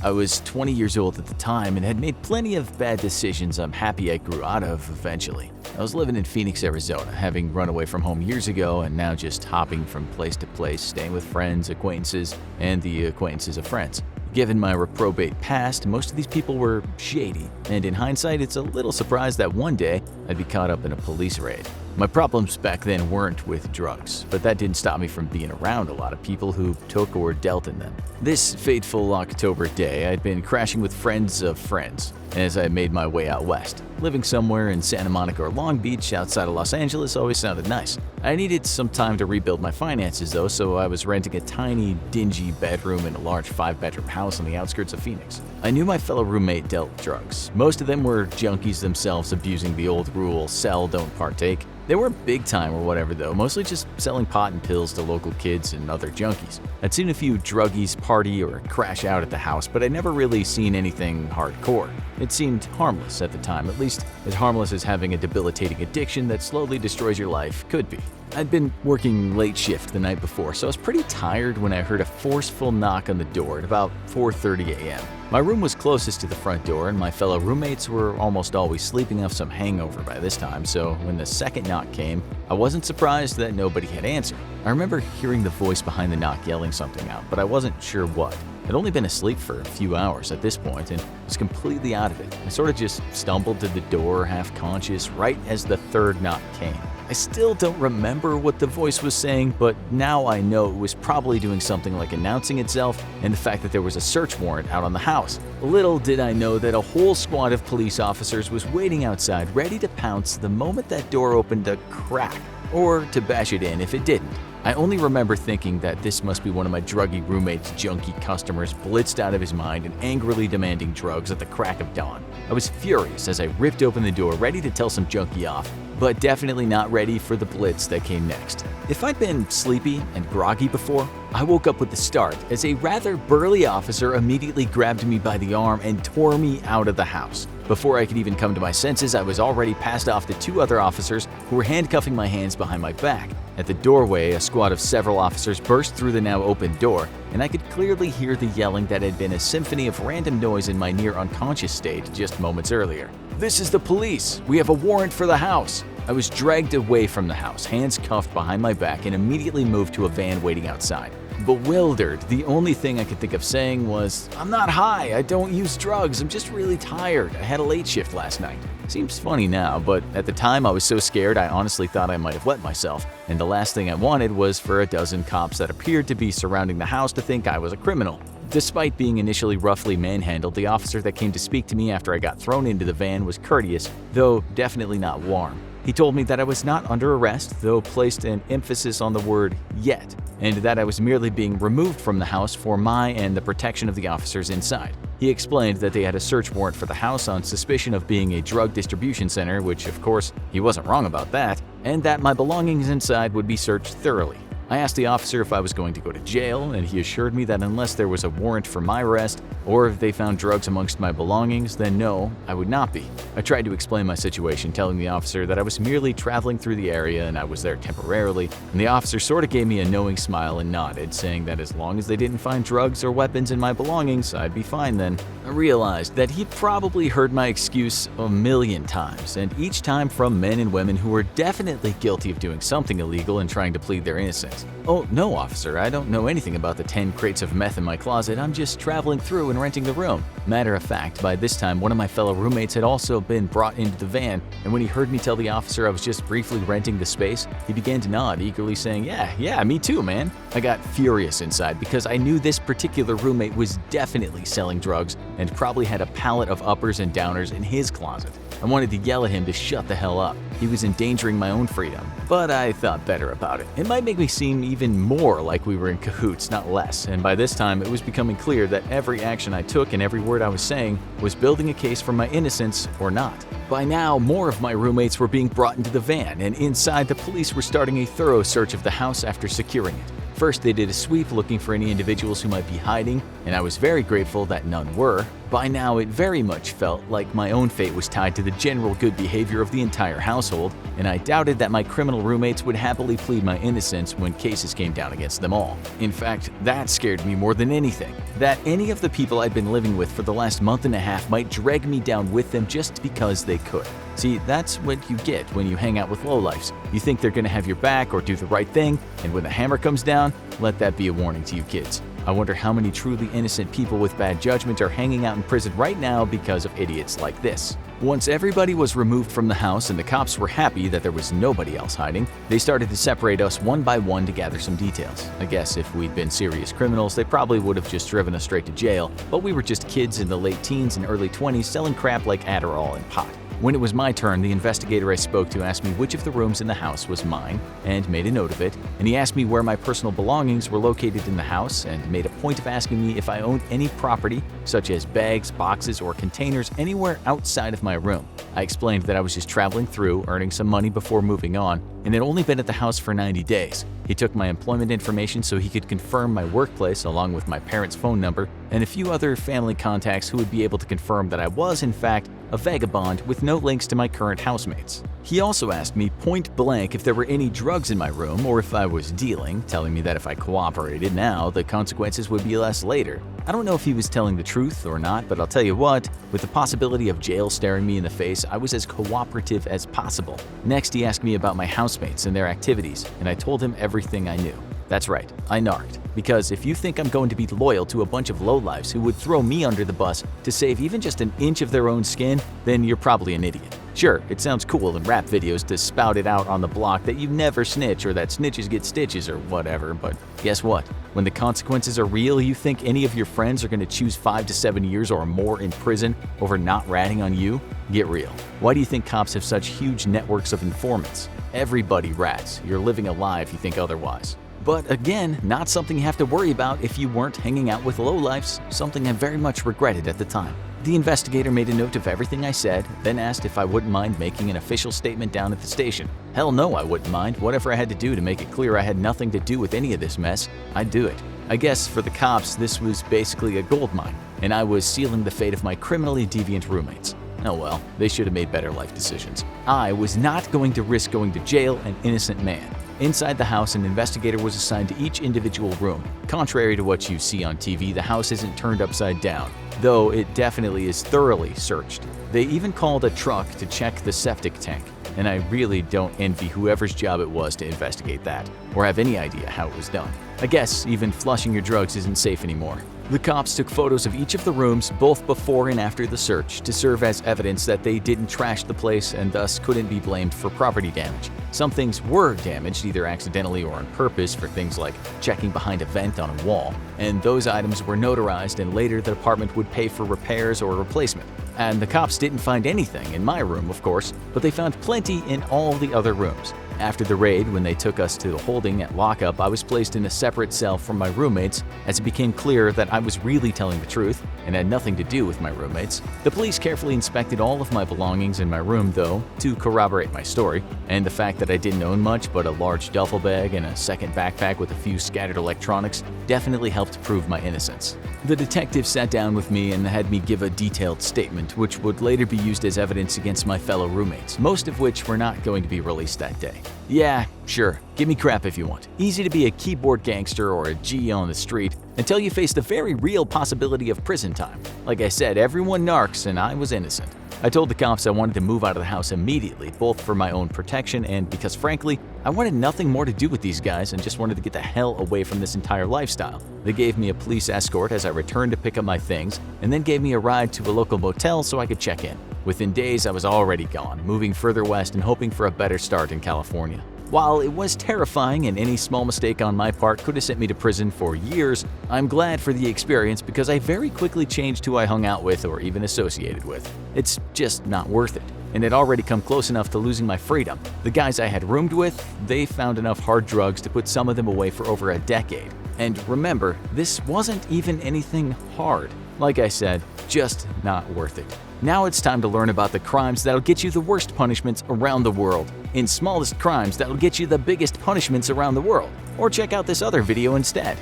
I was 20 years old at the time and had made plenty of bad decisions I'm happy I grew out of eventually. I was living in Phoenix, Arizona, having run away from home years ago and now just hopping from place to place, staying with friends, acquaintances, and the acquaintances of friends. Given my reprobate past, most of these people were shady, and in hindsight, it's a little surprised that one day I'd be caught up in a police raid. My problems back then weren't with drugs, but that didn't stop me from being around a lot of people who took or dealt in them. This fateful October day, I'd been crashing with friends of friends as I made my way out west. Living somewhere in Santa Monica or Long Beach outside of Los Angeles always sounded nice. I needed some time to rebuild my finances though, so I was renting a tiny, dingy bedroom in a large 5-bedroom house on the outskirts of Phoenix. I knew my fellow roommate dealt drugs. Most of them were junkies themselves, abusing the old rule, sell, don't partake. They weren't big time or whatever though, mostly just selling pot and pills to local kids and other junkies. I'd seen a few druggies party or crash out at the house, but I'd never really seen anything hardcore. It seemed harmless at the time, at least as harmless as having a debilitating addiction that slowly destroys your life could be. I'd been working late shift the night before, so I was pretty tired when I heard a forceful knock on the door at about 4:30 a.m. My room was closest to the front door, and my fellow roommates were almost always sleeping off some hangover by this time, so when the second knock came, I wasn't surprised that nobody had answered. I remember hearing the voice behind the knock yelling something out, but I wasn't sure what. I'd only been asleep for a few hours at this point and was completely out of it. I sort of just stumbled to the door, half conscious, right as the third knock came. I still don't remember what the voice was saying, but now I know it was probably doing something like announcing itself and the fact that there was a search warrant out on the house. Little did I know that a whole squad of police officers was waiting outside, ready to pounce the moment that door opened a crack, or to bash it in if it didn't. I only remember thinking that this must be one of my druggy roommate's junkie customers blitzed out of his mind and angrily demanding drugs at the crack of dawn. I was furious as I ripped open the door, ready to tell some junkie off, but definitely not ready for the blitz that came next. If I'd been sleepy and groggy before, I woke up with the start as a rather burly officer immediately grabbed me by the arm and tore me out of the house. Before I could even come to my senses, I was already passed off to 2 other officers who were handcuffing my hands behind my back. At the doorway, a squad of several officers burst through the now open door, and I could clearly hear the yelling that had been a symphony of random noise in my near unconscious state just moments earlier. "This is the police! We have a warrant for the house!" I was dragged away from the house, hands cuffed behind my back, and immediately moved to a van waiting outside. Bewildered, the only thing I could think of saying was, "I'm not high, I don't use drugs, I'm just really tired. I had a late shift last night." Seems funny now, but at the time I was so scared I honestly thought I might have wet myself, and the last thing I wanted was for a dozen cops that appeared to be surrounding the house to think I was a criminal. Despite being initially roughly manhandled, the officer that came to speak to me after I got thrown into the van was courteous, though definitely not warm. He told me that I was not under arrest, though placed an emphasis on the word "yet," and that I was merely being removed from the house for my and the protection of the officers inside. He explained that they had a search warrant for the house on suspicion of being a drug distribution center, which of course, he wasn't wrong about that, and that my belongings inside would be searched thoroughly. I asked the officer if I was going to go to jail, and he assured me that unless there was a warrant for my arrest, or if they found drugs amongst my belongings, then no, I would not be. I tried to explain my situation, telling the officer that I was merely traveling through the area and I was there temporarily, and the officer sort of gave me a knowing smile and nodded, saying that as long as they didn't find drugs or weapons in my belongings, I'd be fine then. I realized that he'd probably heard my excuse a million times, and each time from men and women who were definitely guilty of doing something illegal and trying to plead their innocence. "Oh, no, officer, I don't know anything about the 10 crates of meth in my closet. I'm just traveling through and renting the room." Matter of fact, by this time, one of my fellow roommates had also been brought into the van, and when he heard me tell the officer I was just briefly renting the space, he began to nod, eagerly saying, Yeah, me too, man." I got furious inside because I knew this particular roommate was definitely selling drugs and probably had a pallet of uppers and downers in his closet. I wanted to yell at him to shut the hell up. He was endangering my own freedom, but I thought better about it. It might make me seem even more like we were in cahoots, not less, and by this time it was becoming clear that every action I took and every word I was saying was building a case for my innocence or not. By now, more of my roommates were being brought into the van, and inside the police were starting a thorough search of the house after securing it. First, they did a sweep looking for any individuals who might be hiding, and I was very grateful that none were. By now, it very much felt like my own fate was tied to the general good behavior of the entire household, and I doubted that my criminal roommates would happily plead my innocence when cases came down against them all. In fact, that scared me more than anything, that any of the people I'd been living with for the last month and a half might drag me down with them just because they could. See, that's what you get when you hang out with lowlifes. You think they're gonna have your back or do the right thing, and when the hammer comes down, let that be a warning to you kids. I wonder how many truly innocent people with bad judgment are hanging out in prison right now because of idiots like this. Once everybody was removed from the house and the cops were happy that there was nobody else hiding, they started to separate us one by one to gather some details. I guess if we'd been serious criminals, they probably would have just driven us straight to jail, but we were just kids in the late teens and early 20s selling crap like Adderall and pot. When it was my turn, the investigator I spoke to asked me which of the rooms in the house was mine and made a note of it, and he asked me where my personal belongings were located in the house and made a point of asking me if I owned any property, such as bags, boxes, or containers anywhere outside of my room. I explained that I was just traveling through, earning some money before moving on, and had only been at the house for 90 days. He took my employment information so he could confirm my workplace along with my parents' phone number and a few other family contacts who would be able to confirm that I was, in fact, a vagabond with no links to my current housemates. He also asked me point blank if there were any drugs in my room or if I was dealing, telling me that if I cooperated now, the consequences would be less later. I don't know if he was telling the truth or not, but I'll tell you what, with the possibility of jail staring me in the face, I was as cooperative as possible. Next, he asked me about my housemates and their activities, and I told him everything I knew. That's right, I narked. Because if you think I'm going to be loyal to a bunch of lowlifes who would throw me under the bus to save even just an inch of their own skin, then you're probably an idiot. Sure, it sounds cool in rap videos to spout it out on the block that you never snitch or that snitches get stitches or whatever, but guess what? When the consequences are real, you think any of your friends are going to choose 5 to 7 years or more in prison over not ratting on you? Get real. Why do you think cops have such huge networks of informants? Everybody rats. You're living a lie if you think otherwise. But again, not something you have to worry about if you weren't hanging out with lowlifes, something I very much regretted at the time. The investigator made a note of everything I said, then asked if I wouldn't mind making an official statement down at the station. Hell no, I wouldn't mind. Whatever I had to do to make it clear I had nothing to do with any of this mess, I'd do it. I guess for the cops, this was basically a gold mine, and I was sealing the fate of my criminally deviant roommates. Oh well, they should have made better life decisions. I was not going to risk going to jail an innocent man. Inside the house, an investigator was assigned to each individual room. Contrary to what you see on TV, the house isn't turned upside down, though it definitely is thoroughly searched. They even called a truck to check the septic tank, and I really don't envy whoever's job it was to investigate that, or have any idea how it was done. I guess even flushing your drugs isn't safe anymore. The cops took photos of each of the rooms both before and after the search to serve as evidence that they didn't trash the place and thus couldn't be blamed for property damage. Some things were damaged either accidentally or on purpose for things like checking behind a vent on a wall, and those items were notarized and later the department would pay for repairs or replacement. And the cops didn't find anything in my room, of course, but they found plenty in all the other rooms. After the raid, when they took us to the holding at lockup, I was placed in a separate cell from my roommates as it became clear that I was really telling the truth and had nothing to do with my roommates. The police carefully inspected all of my belongings in my room, though, to corroborate my story, and the fact that I didn't own much but a large duffel bag and a second backpack with a few scattered electronics definitely helped prove my innocence. The detective sat down with me and had me give a detailed statement, which would later be used as evidence against my fellow roommates, most of which were not going to be released that day. Yeah, sure, give me crap if you want. Easy to be a keyboard gangster or a G on the street until you face the very real possibility of prison time. Like I said, everyone narcs and I was innocent. I told the cops I wanted to move out of the house immediately, both for my own protection and because frankly, I wanted nothing more to do with these guys and just wanted to get the hell away from this entire lifestyle. They gave me a police escort as I returned to pick up my things and then gave me a ride to a local motel so I could check in. Within days, I was already gone, moving further west and hoping for a better start in California. While it was terrifying and any small mistake on my part could have sent me to prison for years, I'm glad for the experience because I very quickly changed who I hung out with or even associated with. It's just not worth it. And had already come close enough to losing my freedom. The guys I had roomed with, they found enough hard drugs to put some of them away for over a decade. And remember, this wasn't even anything hard. Like I said, just not worth it. Now it's time to learn about the crimes that'll get you the worst punishments around the world, and smallest crimes that'll get you the biggest punishments around the world. Or check out this other video instead.